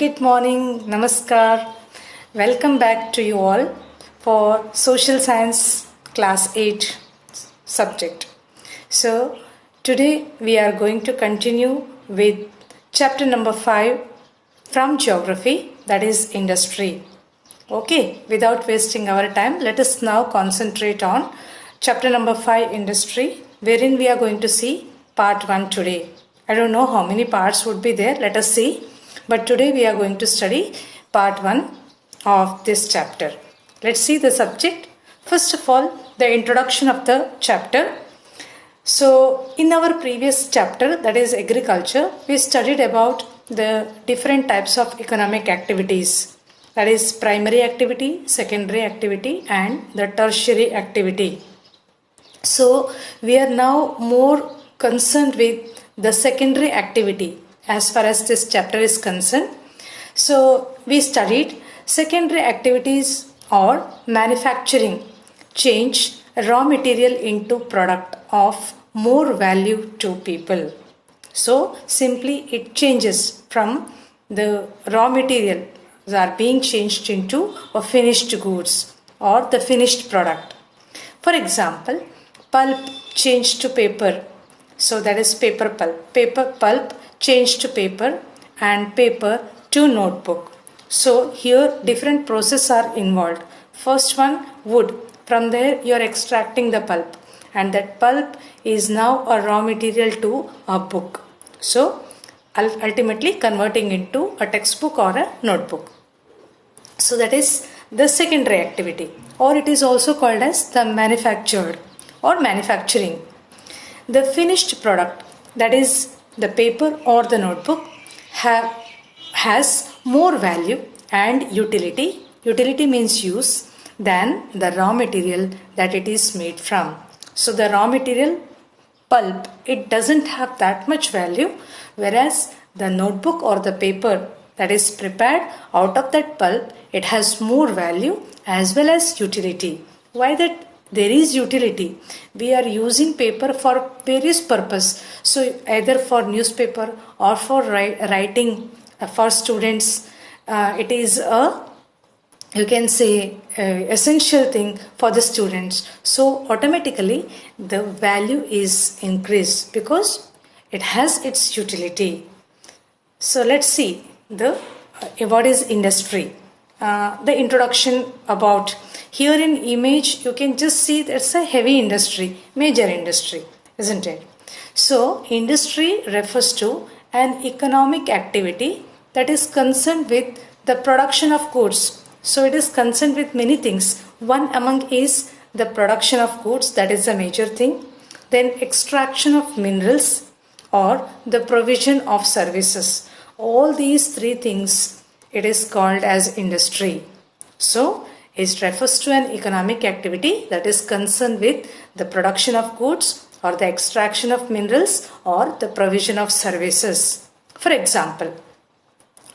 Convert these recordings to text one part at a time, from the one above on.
Good morning, Namaskar. Welcome back to you all for Social Science Class 8 subject. So, today we are going to continue with chapter number 5 from Geography, that is Industry. Okay, without wasting our time, let us now concentrate on chapter number 5 Industry, wherein we are going to see part 1 today. I don't know how many parts would be there, let us see. But today we are going to study part 1 of this chapter. Let's see the subject. First of all, the introduction of the chapter. So, in our previous chapter, that is agriculture, we studied about the different types of economic activities. That is primary activity, secondary activity and the tertiary activity. So, we are now more concerned with the secondary activity as far as this chapter is concerned. So, we studied secondary activities or manufacturing change raw material into product of more value to people. So, simply it changes from the raw material are being changed into a finished goods or the finished product. For example, pulp changed to paper. So, that is paper pulp. Paper pulp changed to paper and paper to notebook. So here different processes are involved. First one, wood. From there you are extracting the pulp and that pulp is now a raw material to a book. So ultimately converting into a textbook or a notebook. So that is the secondary activity, or it is also called as the manufactured or manufacturing. The finished product, that is the paper or the notebook, has more value and utility. Utility means use than the raw material that it is made from. So the raw material pulp, it doesn't have that much value, whereas the notebook or the paper that is prepared out of that pulp, it has more value as well as utility. Why that? There is utility. We are using paper for various purpose. So either for newspaper or for writing for students, it is a, you can say, essential thing for the students. So automatically the value is increased because it has its utility. So let's see the what is industry. The introduction about. Here in image you can just see that's a heavy industry, major industry, isn't it? So industry refers to an economic activity that is concerned with the production of goods. So it is concerned with many things. One among is the production of goods, that is a major thing. Then extraction of minerals or the provision of services. All these three things it is called as industry. So it refers to an economic activity that is concerned with the production of goods or the extraction of minerals or the provision of services. For example,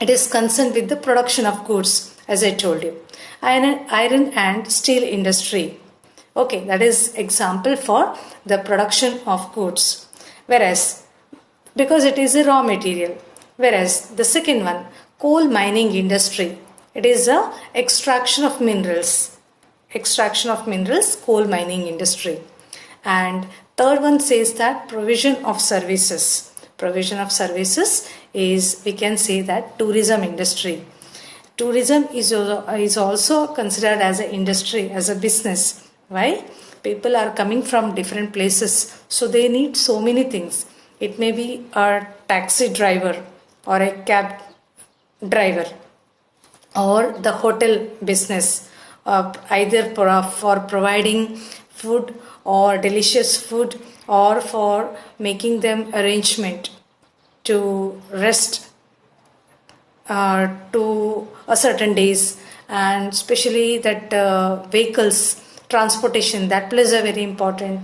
it is concerned with the production of goods, as I told you. Iron and steel industry. Okay, that is example for the production of goods. Whereas, because it is a raw material. Whereas the second one, coal mining industry. It is a extraction of minerals. Extraction of minerals, coal mining industry. And third one says that provision of services. Provision of services is, we can say that, tourism industry. Tourism is also considered as an industry, as a business. Why? People are coming from different places, so they need so many things. It may be a taxi driver or a cab driver, or the hotel business, either for providing food or delicious food, or for making them arrangement to rest to a certain days, and especially that vehicles transportation, that plays a very important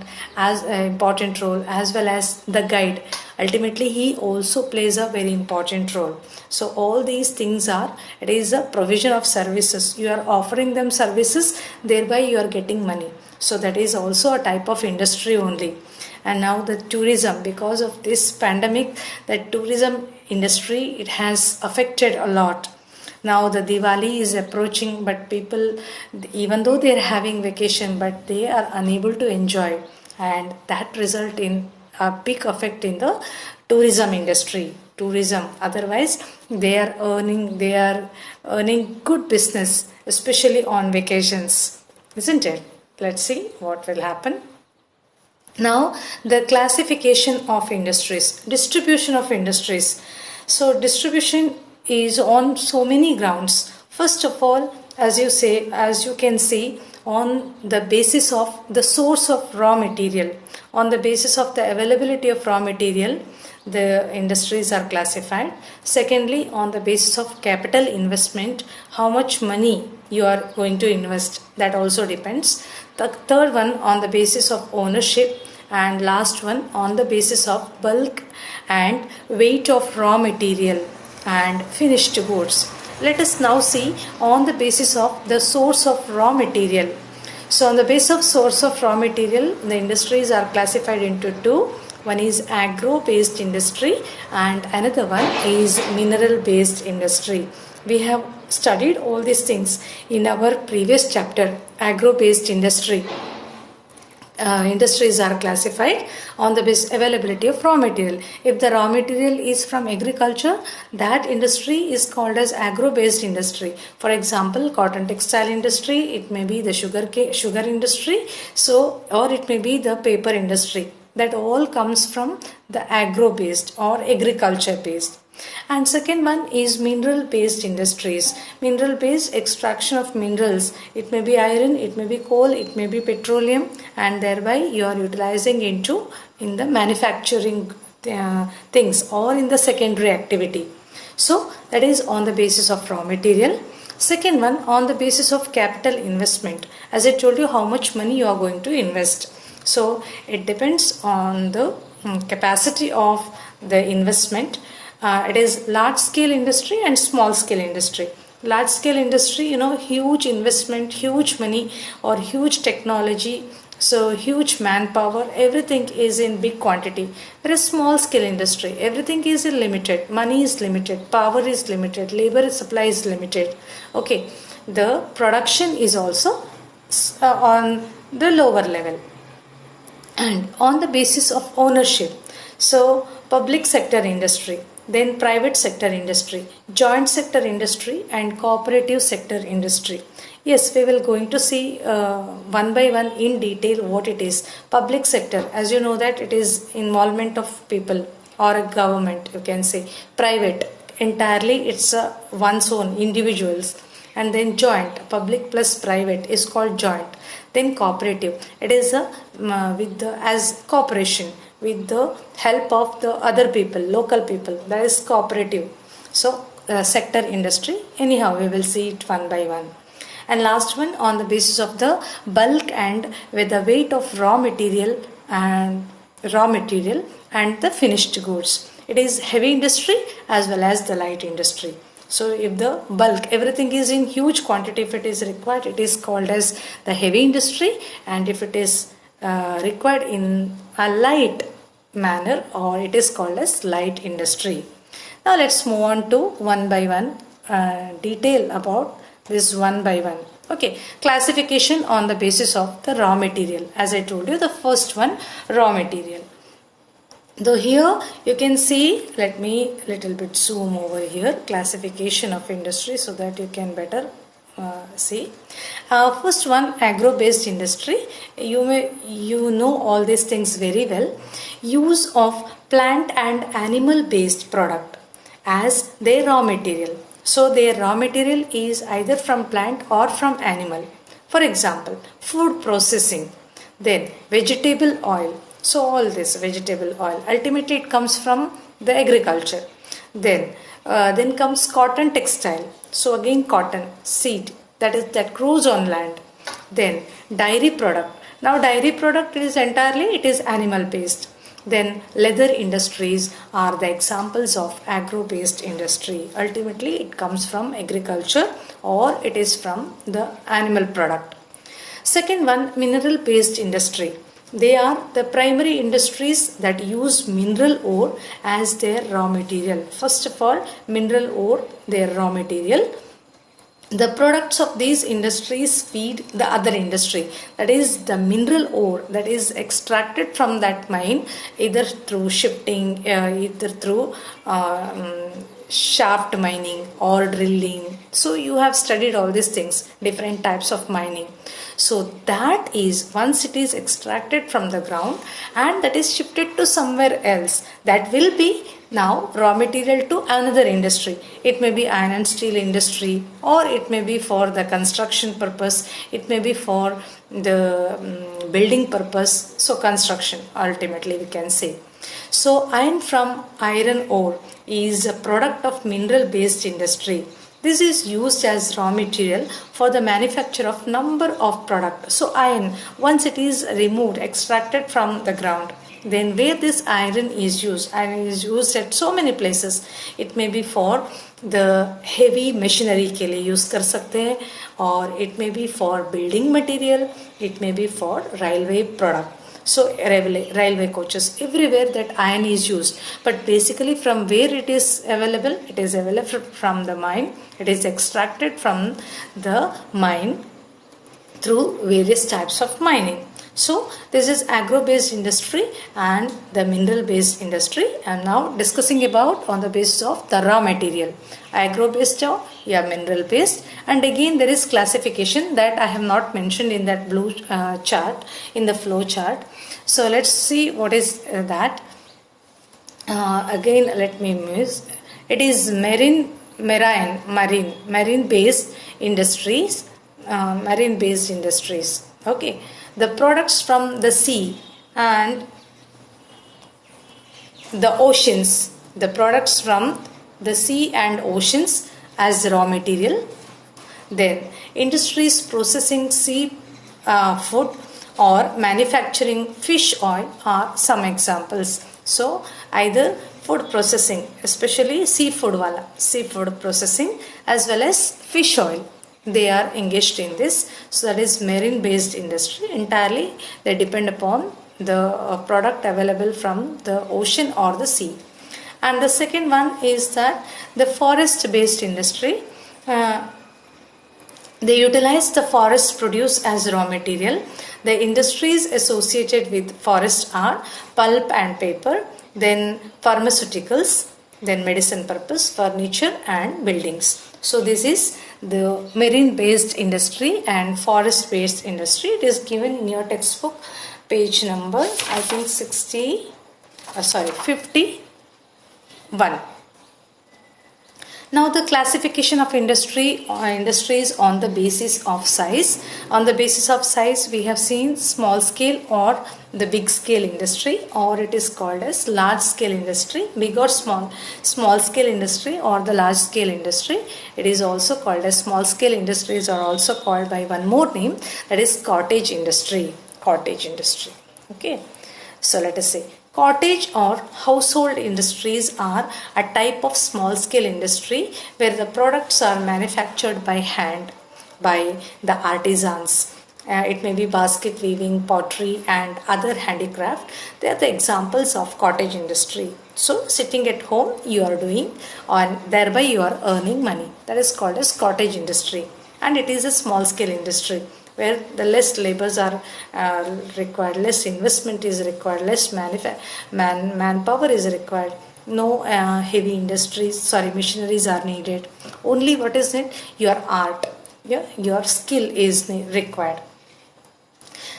role, as well as the guide. Ultimately he also plays a very important role. So all these things are, it is a provision of services. You are offering them services, thereby you are getting money. So that is also a type of industry only. And now the tourism, because of this pandemic, the tourism industry, it has affected a lot. Now the Diwali is approaching, but people, even though they are having vacation, but they are unable to enjoy, and that result in a big effect in the tourism industry. Tourism, otherwise they are earning good business, especially on vacations, isn't it? Let's see what will happen. Now, the classification of industries, distribution of industries. So, distribution is on so many grounds. First of all, as you can see, on the basis of the source of raw material, on the basis of the availability of raw material, the industries are classified. Secondly, on the basis of capital investment, how much money you are going to invest, that also depends. The third one on the basis of ownership, and last one on the basis of bulk and weight of raw material and finished goods. Let us now see on the basis of the source of raw material. So on the basis of source of raw material, the industries are classified into two. One is agro based industry and another one is mineral based industry. We have studied all these things in our previous chapter, agro based industry. Industries are classified on the base availability of raw material. If the raw material is from agriculture, that industry is called as agro based industry. For example, cotton textile industry, it may be the sugar industry, so or it may be the paper industry. That all comes from the agro based or agriculture based. And second one is mineral based industries. Mineral based extraction of minerals. It may be iron, it may be coal, it may be petroleum, and thereby you are utilizing in the manufacturing things or in the secondary activity. So that is on the basis of raw material. Second one on the basis of capital investment. As I told you, how much money you are going to invest. So it depends on the capacity of the investment. It is large scale industry and small scale industry. Large scale industry, huge investment, huge money or huge technology, so huge manpower, everything is in big quantity. Whereas small scale industry, everything is limited, money is limited, power is limited, labor supply is limited. Okay, the production is also on the lower level. And on the basis of ownership, so public sector industry, then private sector industry, joint sector industry and cooperative sector industry. Yes, we will going to see one by one in detail what it is. Public sector, as you know that it is involvement of people or a government, you can say. Private, entirely it's one's own, individuals. And then joint, public plus private is called joint. Then cooperative, it is as cooperation with the help of the other people, local people, that is cooperative. So sector industry, anyhow we will see it one by one. And last one on the basis of the bulk and with the weight of raw material and the finished goods. It is heavy industry as well as the light industry. So if the bulk, everything is in huge quantity, if it is required, it is called as the heavy industry, and if it is required in a light manner, or it is called as light industry. Now let's move on to one by one detail about this one by one. Okay, classification on the basis of the raw material. As I told you, the first one, raw material. Though here you can see, let me little bit zoom over here, classification of industry so that you can better see. First one, agro based industry. You know all these things very well. Use of plant and animal based product as their raw material. So their raw material is either from plant or from animal. For example, food processing, then vegetable oil. So all this vegetable oil, ultimately it comes from the agriculture. Then comes cotton textile. So again cotton seed that grows on land. Then dairy product. Now dairy product is entirely it is animal based. Then leather industries are the examples of agro based industry. Ultimately it comes from agriculture or it is from the animal product. Second one, mineral based industry. They are the primary industries that use mineral ore as their raw material. First of all, mineral ore, their raw material. The products of these industries feed the other industry, that is the mineral ore that is extracted from that mine, either through shifting, either through shaft mining or drilling. So you have studied all these things, different types of mining. So that is, once it is extracted from the ground and that is shifted to somewhere else, that will be now raw material to another industry. It may be iron and steel industry, or it may be for the construction purpose, it may be for the building purpose. So construction, ultimately we can say. So iron from iron ore is a product of mineral based industry. This is used as raw material for the manufacture of number of products. So iron, once it is removed, extracted from the ground, then where this iron is used at so many places. It may be for the heavy machinery के लिए use कर सकते हैं, or it may be for building material, it may be for railway product. So railway coaches, everywhere that iron is used. But basically from where it is available from the mine. It is extracted from the mine through various types of mining. So this is agro-based industry and the mineral-based industry. I am now discussing about on the basis of the raw material. Agro-based or mineral-based. And again there is classification that I have not mentioned in that blue chart, in the flow chart. So let's see what is that. Again let me use. It is marine-based industries. Marine-based industries. Okay. The products from the sea and the oceans, the products from the sea and oceans as raw material. Then industries processing sea food or manufacturing fish oil are some examples. So either food processing, especially seafood processing, as well as fish oil, they are engaged in this. So that is marine based industry. Entirely they depend upon the product available from the ocean or the sea. And the second one is that the forest based industry. They utilize the forest produce as raw material. The industries associated with forest are pulp and paper, then pharmaceuticals, then medicine purpose, furniture and buildings. So this is the marine based industry and forest based industry. It is given in your textbook, page number I think 51. Now the classification of industries on the basis of size. On the basis of size we have seen small scale or the big scale industry, or it is called as large scale industry. Big or small scale industry or the large scale industry. It is also called as small scale industries, are also called by one more name, that is cottage industry. Okay. So let us say cottage or household industries are a type of small scale industry where the products are manufactured by hand by the artisans. It may be basket weaving, pottery and other handicraft. They are the examples of cottage industry. So sitting at home you are doing, and thereby you are earning money. That is called as cottage industry, and it is a small scale industry where the less labors are required, less investment is required, less manpower is required. No heavy machineries are needed. Only what is it? Your art, your skill is required.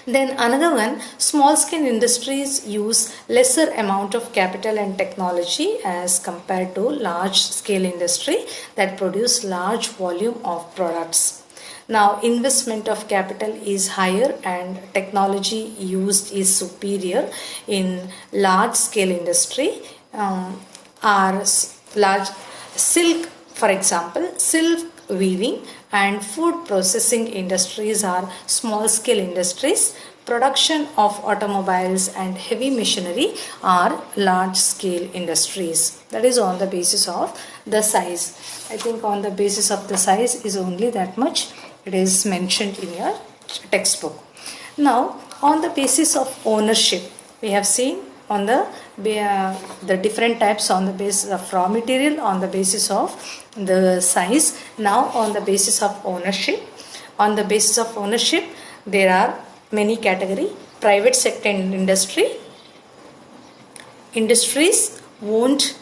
Then another one, small scale industries use lesser amount of capital and technology as compared to large scale industry that produce large volume of products. Now investment of capital is higher and technology used is superior in large scale industry. Are large silk, for example, silk weaving and food processing industries are small scale industries. Production of automobiles and heavy machinery are large scale industries. That is on the basis of the size. I think on the basis of the size is only that much it is mentioned in your textbook. Now, on the basis of ownership, we have seen on the different types on the basis of raw material, on the basis of the size. Now, on the basis of ownership, on the basis of ownership, there are many category: private sector and industry, industries owned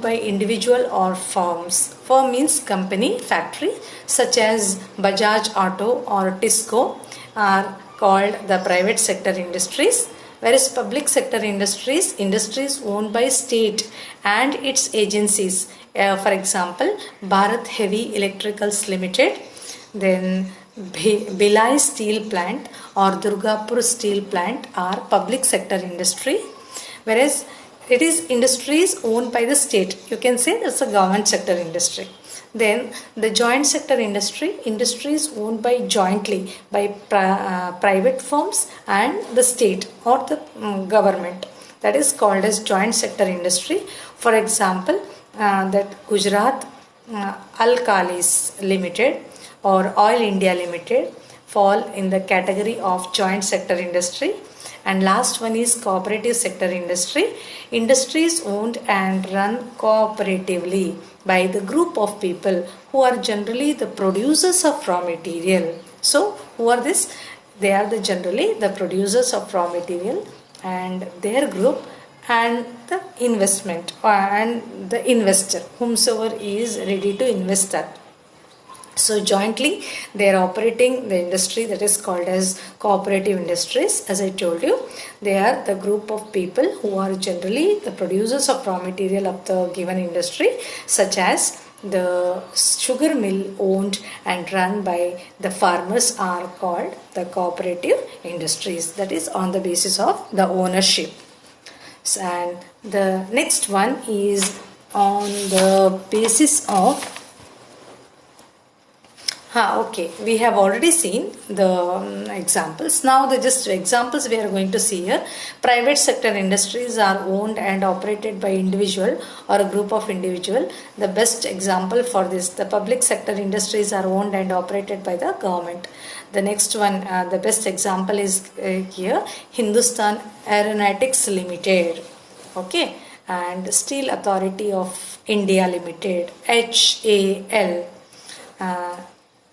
by individual or firms. Firm means company, factory, such as Bajaj Auto or Tisco are called the private sector industries, whereas public sector industries owned by state and its agencies. For example, Bharat Heavy Electricals Limited, then Bhilai Steel Plant or Durgapur Steel Plant are public sector industry, whereas it is industries owned by the state. You can say that's a government sector industry. Then the joint sector industries owned by jointly by private firms and the state or the government. That is called as joint sector industry. For example, that Gujarat Alkalis Limited or Oil India Limited fall in the category of joint sector industry. And last one is cooperative sector industry. Industries owned and run cooperatively by the group of people who are generally the producers of raw material. So, who are this? They are generally the producers of raw material, and their group and the investment and the investor, whomsoever is ready to invest that. So jointly they are operating the industry that is called as cooperative industries. As I told you, they are the group of people who are generally the producers of raw material of the given industry, such as the sugar mill owned and run by the farmers are called the cooperative industries. That is on the basis of the ownership. And the next one is on the basis of okay, we have already seen the examples. Now the just examples we are going to see here. Private sector industries are owned and operated by individual or a group of individual. The best example for this, the public sector industries are owned and operated by the government. The next one, the best example is here, Hindustan Aeronautics Limited. Okay, and Steel Authority of India Limited, HAL.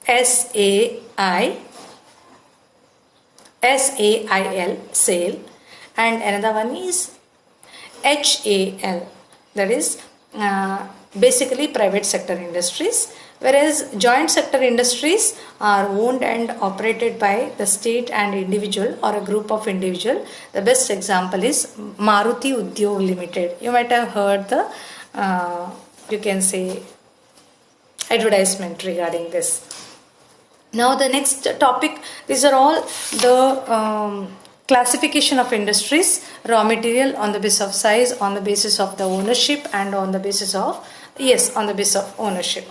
SAIL, SAIL, and another one is HAL, that is basically private sector industries, whereas joint sector industries are owned and operated by the state and individual or a group of individual. The best example is Maruti Udyog Limited. You might have heard the you can say advertisement regarding this. Now the next topic, these are all the classification of industries, raw material on the basis of size, on the basis of the ownership, and on the basis of, on the basis of ownership.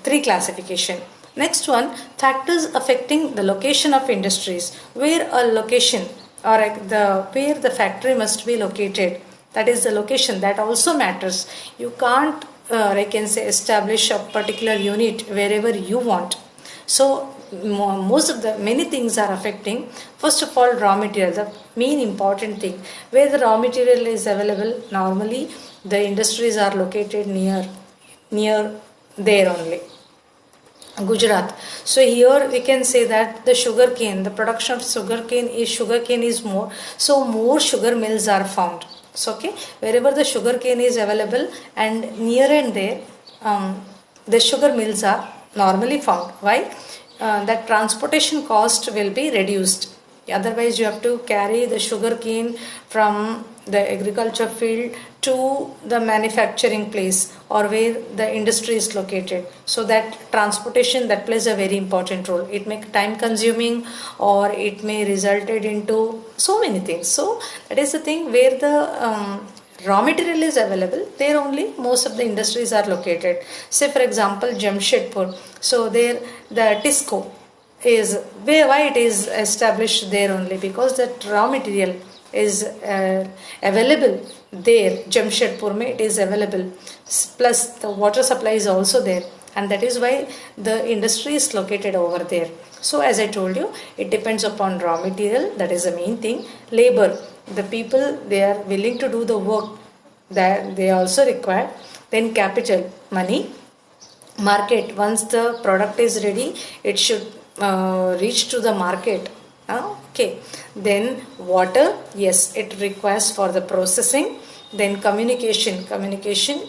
Three classification. Next one, factors affecting the location of industries, where a location or where the factory must be located. That is the location, that also matters. You can't I can say establish a particular unit wherever you want. So many things are affecting. First of all, raw material, the main important thing, where the raw material is available. Normally the industries are located near there only. Gujarat. So here we can say that the sugarcane, the production of sugarcane is more. So more sugar mills are found. So okay, wherever the sugarcane is available and near and there, the sugar mills are normally found. Why? That transportation cost will be reduced. Otherwise, you have to carry the sugarcane from the agriculture field to the manufacturing place or where the industry is located. So that transportation, that plays a very important role. It may time consuming or it may resulted into so many things. So that is the thing, where the raw material is available, there only most of the industries are located. Say for example Jamshedpur. So there the Tisco is why it is established there only, because that raw material is available there. Jamshedpur mein it is available, plus the water supply is also there, and that is why the industry is located over there. So as I told you, it depends upon raw material, that is the main thing. Labor, the people, they are willing to do the work, that they also require. Then capital, money. Market, once the product is ready, it should reach to the market. Okay, then water, yes, it requires for the processing. Then communication,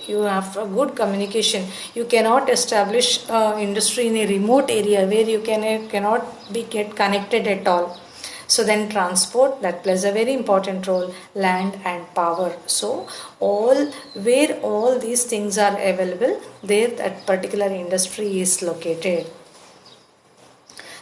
you have a good communication. You cannot establish industry in a remote area where you cannot be get connected at all. So then transport, that plays a very important role. Land and power, so all, where all these things are available, there that particular industry is located.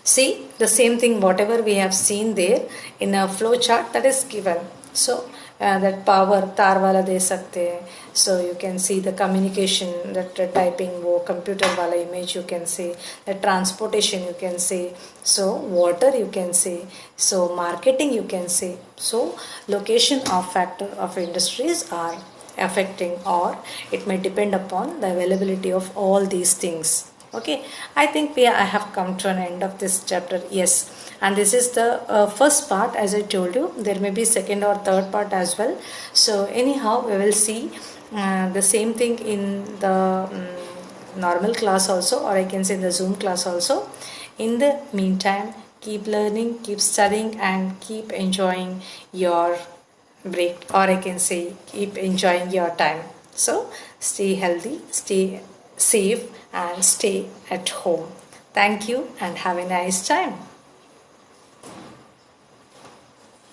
See, the same thing whatever we have seen there in a flow chart, that is given. So that power तार वाला दे सकते हैं. So you can see the communication, that typing वो computer वाला image you can see. The transportation you can see. So water you can see. So marketing you can see. So location of factor of industries are affecting, or it may depend upon the availability of all these things. Okay, I think I have come to an end of this chapter. Yes, and this is the first part. As I told you, there may be second or third part as well. So anyhow, we will see the same thing in the normal class also, or I can say the Zoom class also. In the meantime, keep learning, keep studying, and keep enjoying your break, or I can say keep enjoying your time. So stay healthy, stay safe, and stay at home. Thank you and have a nice time.